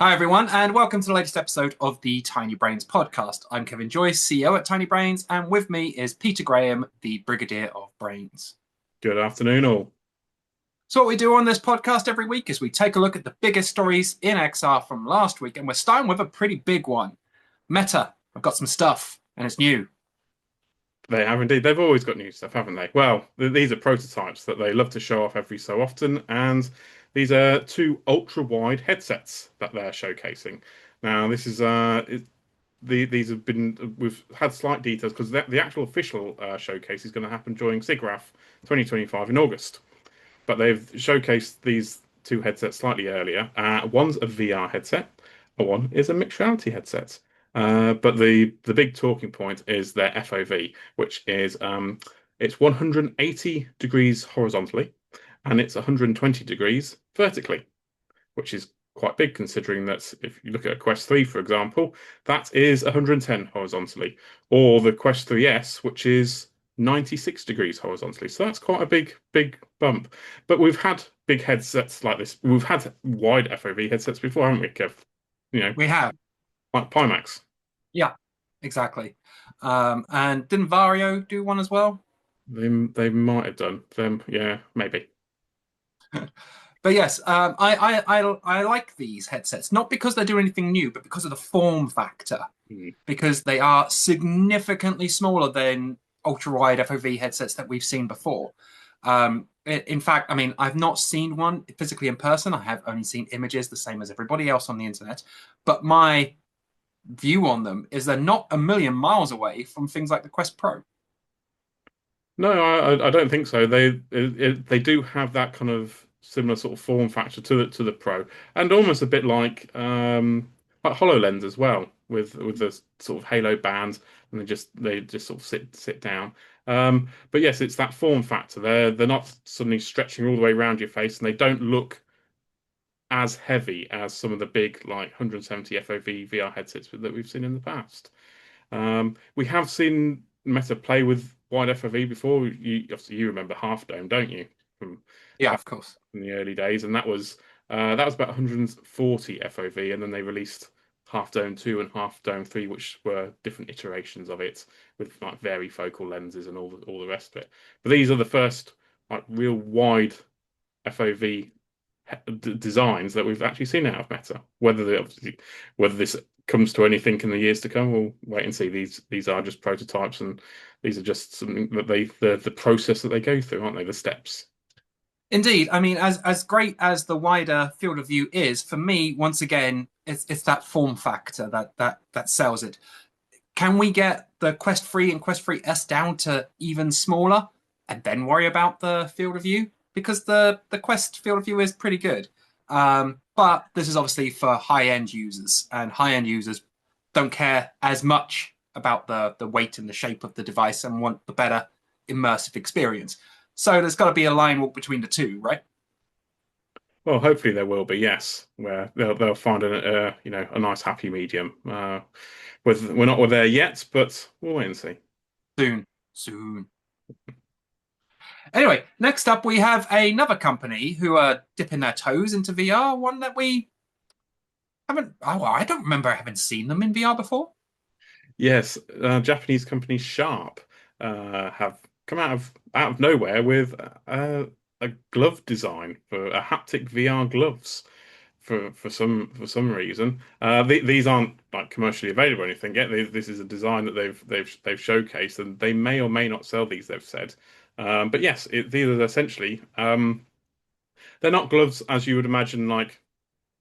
Hi, everyone, and welcome to the latest episode of the Tiny Brains podcast. I'm Kevin Joyce, CEO at Tiny Brains, and with me is Peter Graham, the Brigadier of Brains. Good afternoon, all. So, what we do on this podcast every week is we take a look at the biggest stories in XR from last week, and we're starting with a pretty big one. Meta, I've got some stuff, and it's new. They have indeed. They've always got new stuff, haven't they? Well, these are prototypes that they love to show off every so often, and these are two ultra-wide headsets that they're showcasing. Now, this is these have been we've had slight details because the actual official showcase is going to happen during SIGGRAPH 2025 in August. But they've showcased these two headsets slightly earlier. One's a VR headset, and one is a mixed reality headset. But the big talking point is their FOV, which is it's 180 degrees horizontally and it's 120 degrees vertically, which is quite big considering that if you look at a Quest 3, for example, that is 110 horizontally, or the Quest 3S, which is 96 degrees horizontally. So that's quite a big bump. But we've had big headsets like this. We've had wide FOV headsets before, haven't we, Kev? You know, We have, like Pimax. yeah, exactly. And didn't Vario do one as well? They might have done them. Yeah, maybe. But yes, I like these headsets, not because they do anything new, but because of the form factor. Hmm. Because they are significantly smaller than ultra wide FOV headsets that we've seen before. In fact, I mean, I've not seen one physically in person. I have only seen images, the same as everybody else on the internet. But my view on them is they're not a million miles away from things like the Quest Pro. No, I don't think so. They do have that kind of similar sort of form factor to the Pro, and almost a bit like HoloLens as well, with the sort of Halo band, and they just sort of sit down. But yes, it's that form factor. They're not suddenly stretching all the way around your face, and they don't look as heavy as some of the big like 170 FOV VR headsets that we've seen in the past. We have seen Meta play with wide FOV before. Obviously you remember Half Dome, don't you? From Yeah, back of course. in the early days, and that was about 140 FOV, and then they released Half Dome 2 and Half Dome 3, which were different iterations of it with like varifocal lenses and all the rest of it. But these are the first like real wide FOV designs that we've actually seen out of Meta. Whether this comes to anything in the years to come, we'll wait and see. These are just prototypes, and these are just something that the process that they go through, aren't they? The steps. Indeed. I mean, as great as the wider field of view is, for me, once again, it's that form factor that sells it. Can we get the Quest 3 and Quest 3S down to even smaller and then worry about the field of view? Because the Quest field of view is pretty good. But this is obviously for high-end users, and high-end users don't care as much about the weight and the shape of the device and want the better immersive experience. So there's got to be a line walk between the two, right? Well, hopefully there will be, yes, where they'll find a nice happy medium. We're not there yet, but we'll wait and see. Soon, soon. Anyway, next up we have another company who are dipping their toes into VR. One that we haven't. Oh, I don't remember having seen them in VR before. Yes, Japanese company Sharp have come out of nowhere with a glove design for a haptic VR gloves for some reason. These aren't like commercially available or anything yet. This is a design that they've showcased, and they may or may not sell these. They've said, but yes, these are essentially they're not gloves as you would imagine, like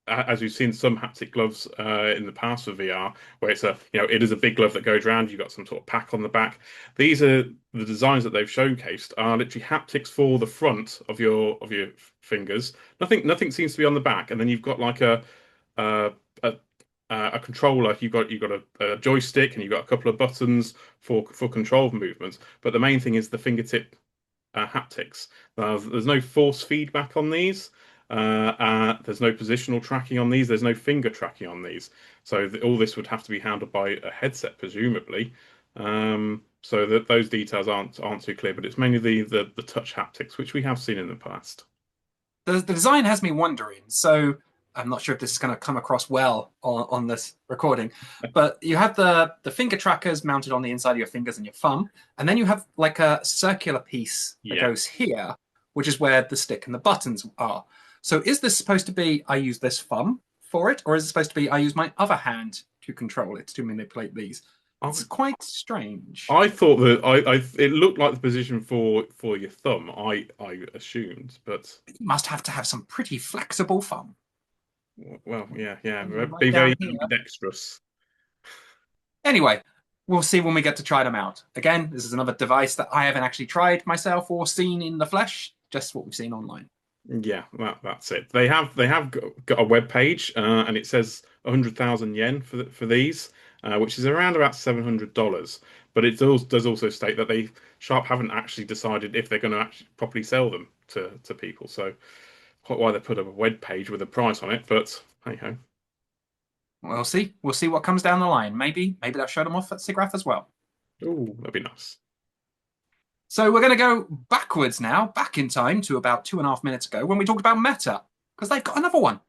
as we've seen some haptic gloves in the past for VR, where it is a big glove that goes around. You've got some sort of pack on the back. These are the designs that they've showcased are literally haptics for the front of your fingers. Nothing seems to be on the back, and then you've got like a a, a controller. You've got a joystick, and you've got a couple of buttons for control movements. But the main thing is the fingertip haptics. There's no force feedback on these. There's no positional tracking on these. There's no finger tracking on these. So all this would have to be handled by a headset, presumably. So that those details aren't too clear, but it's mainly the touch haptics, which we have seen in the past. The design has me wondering. So I'm not sure if this is going to come across well on this recording, but you have the finger trackers mounted on the inside of your fingers and your thumb, and then you have like a circular piece that Yeah. goes here, which is where the stick and the buttons are. So is this supposed to be I use this thumb for it, or is it supposed to be I use my other hand to control it, to manipulate these? It's I, quite strange. I thought that I it looked like the position for your thumb. I assumed, but You must have to have some pretty flexible thumb. well, yeah. Right Be down very here. ambidextrous. Anyway, we'll see when we get to try them out. Again, this is another device that I haven't actually tried myself or seen in the flesh, just what we've seen online. Yeah, that's it. They have got a web page, and it says 100,000 yen for these, which is around about $700. But it does also state that they Sharp haven't actually decided if they're going to actually properly sell them to people. So quite why they put up a web page with a price on it. But hey ho, We'll see. We'll see what comes down the line. Maybe they'll show them off at SIGGRAPH as well. oh, that'd be nice. So we're going to go backwards now, back in time to about 2.5 minutes ago when we talked about Meta, because they've got another one.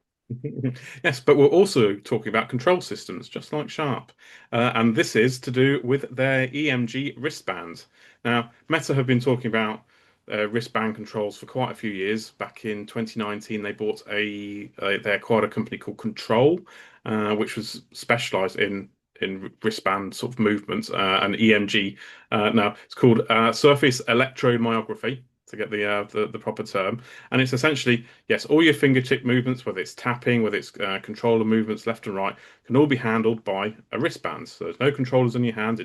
Yes, but we're also talking about control systems, just like Sharp. And this is to do with their EMG wristband. Now, Meta have been talking about wristband controls for quite a few years. Back in 2019, they bought they acquired a company called Control, which was specialized in wristband sort of movements and EMG. Now, it's called surface electromyography, to get the proper term. And it's essentially, yes, all your fingertip movements, whether it's tapping, whether it's controller movements left and right, can all be handled by a wristband. So there's no controllers on your hands.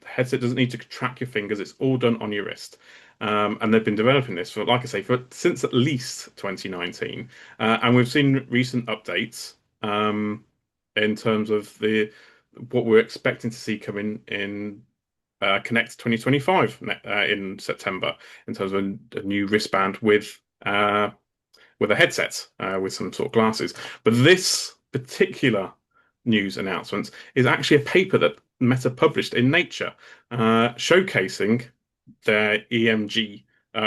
Headset doesn't need to track your fingers. It's all done on your wrist. And they've been developing this for, like I say, for since at least 2019. And we've seen recent updates in terms of the what we're expecting to see coming in Connect 2025 in September in terms of a new wristband with a headset with some sort of glasses. But this particular news announcement is actually a paper that Meta published in Nature, showcasing their EMG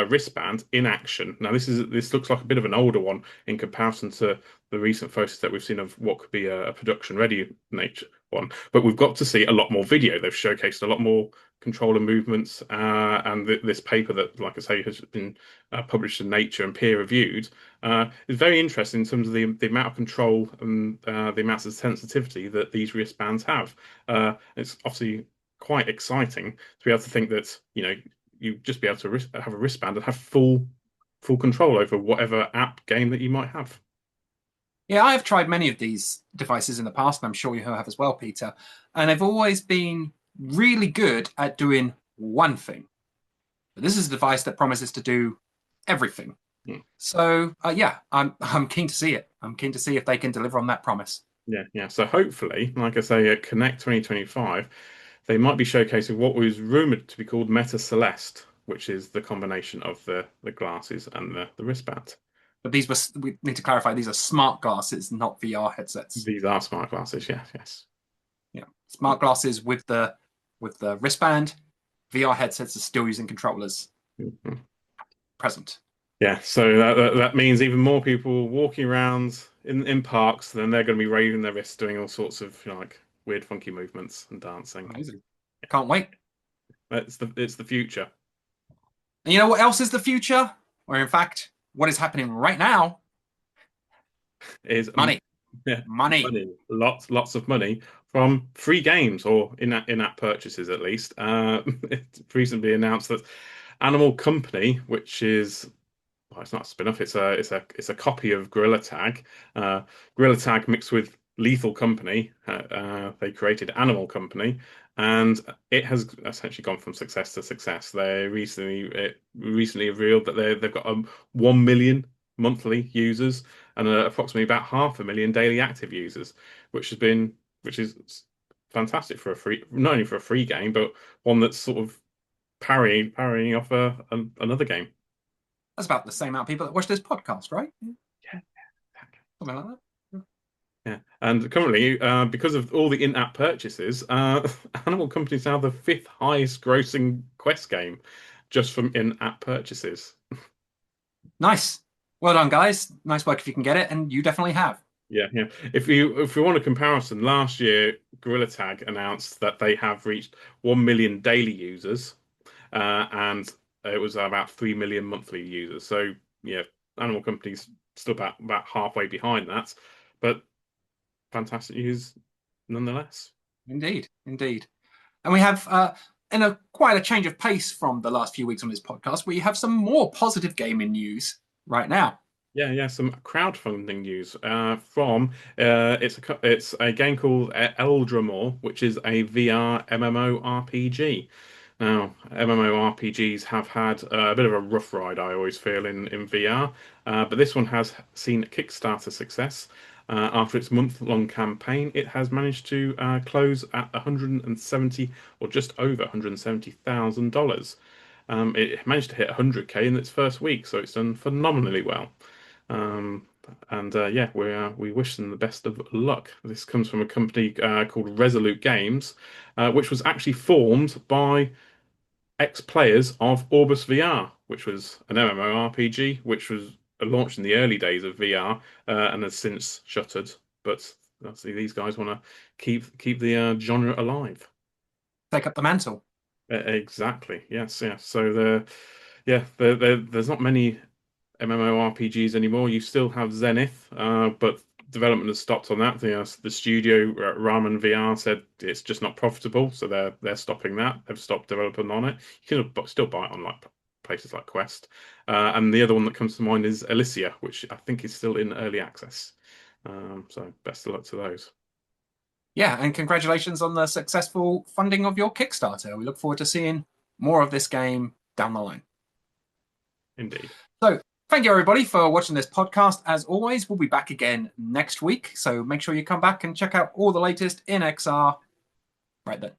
wristband in action. Now, this looks like a bit of an older one in comparison to the recent photos that we've seen of what could be a production ready Nature one. But we've got to see a lot more video. They've showcased a lot more controller movements, and this paper that, like I say, has been published in Nature and peer reviewed is very interesting in terms of the amount of control and the amount of sensitivity that these wristbands have. It's obviously quite exciting to be able to think that you just be able to have a wristband and have full control over whatever app game that you might have. Yeah, I have tried many of these devices in the past, and I'm sure you have as well, Peter. And they've always been really good at doing one thing. But this is a device that promises to do everything. Hmm. So yeah, I'm keen to see it. I'm keen to see if they can deliver on that promise. Yeah. So hopefully, like I say, at Connect 2025, they might be showcasing what was rumored to be called Meta Celeste, which is the combination of the glasses and the wristband. But we need to clarify, these are smart glasses, not VR headsets. These are smart glasses, yes. Yeah, smart glasses with the wristband. VR headsets are still using controllers. Mhm. Present. Yeah, so that means even more people walking around in parks, then they're going to be waving their wrists, doing all sorts of like weird, funky movements and dancing. Amazing. Can't wait. It's the future. And you know what else is the future? Or in fact, what is happening right now? Is Money. Yeah, Money. money, lots of money from free games or in-app purchases at least. It's recently announced that Animal Company, which is well, it's not a spin-off, it's a copy of Gorilla Tag. Gorilla Tag mixed with Lethal Company. They created Animal Company, and it has essentially gone from success to success. They recently revealed that they've got 1 million monthly users and approximately about 500,000 daily active users, which is fantastic for a free, not only for a free game, but one that's sort of parrying off another game. That's about the same amount of people that watch this podcast, right? Yeah, exactly. Something like that. Yeah, and currently, because of all the in-app purchases, Animal Company is now the fifth highest grossing Quest game just from in-app purchases. Nice. Well done, guys. Nice work if you can get it, and you definitely have. Yeah, yeah. If you want a comparison, last year Gorilla Tag announced that they have reached 1 million daily users, and it was about 3 million monthly users. So yeah, Animal Company's still about halfway behind that, but fantastic news nonetheless. Indeed, indeed. And we have, in a quite a change of pace from the last few weeks on this podcast, we have some more positive gaming news right now. Yeah, yeah, some crowdfunding news from it's a game called Eldramoor, which is a VR MMO RPG. Now, MMORPGs have had a bit of a rough ride, I always feel, in VR, but this one has seen Kickstarter success. After its month-long campaign, it has managed to close at 170 or just over $170,000. It managed to hit 100K in its first week, so it's done phenomenally well. Um, and yeah, we wish them the best of luck. This comes from a company called Resolute Games, which was actually formed by ex-players of Orbis VR, which was an MMORPG, which was launched in the early days of VR and has since shuttered. But obviously, these guys want to keep the genre alive. Take up the mantle. Exactly. Yes. Yes. So there's not many MMORPGs anymore. You still have Zenith, but development has stopped on that. The studio Ramen VR said it's just not profitable, so they're stopping that. They've stopped developing on it. You can still buy it on like places like Quest. And the other one that comes to mind is Elysia, which I think is still in early access. So best of luck to those. Yeah, and congratulations on the successful funding of your Kickstarter. We look forward to seeing more of this game down the line. Indeed. So, thank you everybody for watching this podcast. As always, we'll be back again next week. So, make sure you come back and check out all the latest in XR right then.